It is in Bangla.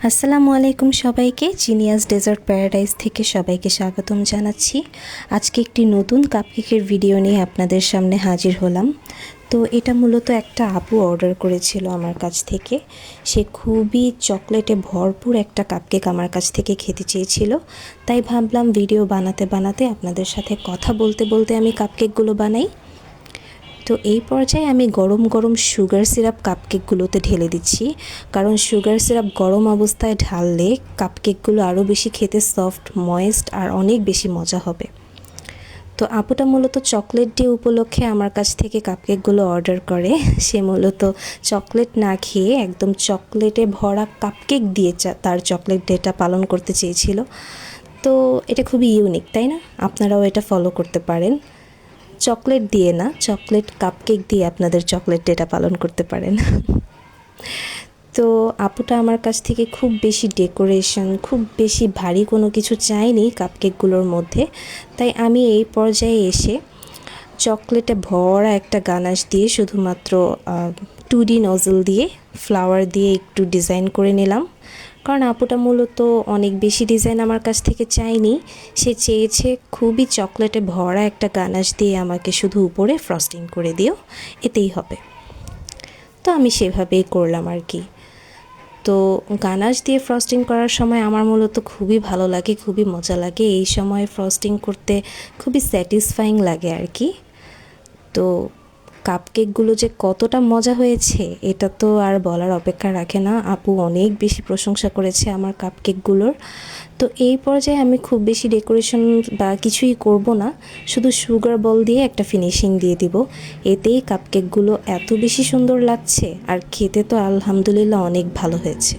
আসসালামু আলাইকুম সবাইকে। জিনিয়াস ডেজার্ট প্যারাডাইস থেকে সবাইকে স্বাগতম জানাচ্ছি। আজকে একটি নতুন কাপকেকের ভিডিও নিয়ে আপনাদের সামনে হাজির হলাম। তো এটা মূলত একটা আপু অর্ডার করেছিল আমার কাছ থেকে। সে খুবই চকলেটে ভরপুর একটা কাপকেক আমার কাছ থেকে খেতে চেয়েছিল। তাই ভাবলাম ভিডিও বানাতে বানাতে আপনাদের সাথে কথা বলতে বলতে আমি কাপকেকগুলো বানাই। তো এই পর্যায়ে আমি গরম গরম সুগার সিরাপ কাপকেকগুলোতে ঢেলে দিচ্ছি, কারণ সুগার সিরাপ গরম অবস্থায় ঢাললে কাপকেকগুলো আরও বেশি খেতে সফট, ময়েস্ট আর অনেক বেশি মজা হবে। তো আপুটা মূলত চকলেট ডে উপলক্ষে আমার কাছ থেকে কাপকেকগুলো অর্ডার করে। সে মূলত চকলেট না খেয়ে একদম চকলেটে ভরা কাপকেক দিয়ে তার চকলেট ডেটা পালন করতে চেয়েছিল। তো এটা খুবই ইউনিক, তাই না? আপনারাও এটা ফলো করতে পারেন। চকলেট দিয়ে না, চকলেট কাপকেক দিয়ে আপনাদের চকলেট ডেটা পালন করতে পারেন। তো আপুটা আমার কাছ থেকে খুব বেশি ডেকোরেশন, খুব বেশি ভারী কোনো কিছু চায়নি কাপকেকগুলোর মধ্যে। তাই আমি এই পর্যায়ে এসে চকলেটে ভরা একটা গানাশ দিয়ে শুধুমাত্র 2D নজল দিয়ে ফ্লাওয়ার দিয়ে একটু ডিজাইন করে নিলাম। কারণ আপুটা মূলত অনেক বেশি ডিজাইন আমার কাছ থেকে চায়নি, সে চেয়েছে খুবই চকলেটে ভরা একটা গানাশ দিয়ে আমাকে শুধু উপরে ফ্রস্টিং করে দিও, এতেই হবে। তো আমি সেভাবেই করলাম আর কি। তো গানাশ দিয়ে ফ্রস্টিং করার সময় আমার মূলত খুবই ভালো লাগে, খুবই মজা লাগে। এই সময় ফ্রস্টিং করতে খুবই স্যাটিসফাইং লাগে আর কি। তো কাপকেকগুলো যে কতটা মজা হয়েছে এটা তো আর বলার অপেক্ষা রাখে না। আপু অনেক বেশি প্রশংসা করেছে আমার কাপকেকগুলোর। তো এই পর্যায়ে আমি খুব বেশি ডেকোরেশন বা কিছুই করব না, শুধু সুগার বল দিয়ে একটা ফিনিশিং দিয়ে দিব। এতেই কাপকেকগুলো এত বেশি সুন্দর লাগছে, আর খেতে তো আলহামদুলিল্লাহ অনেক ভালো হয়েছে।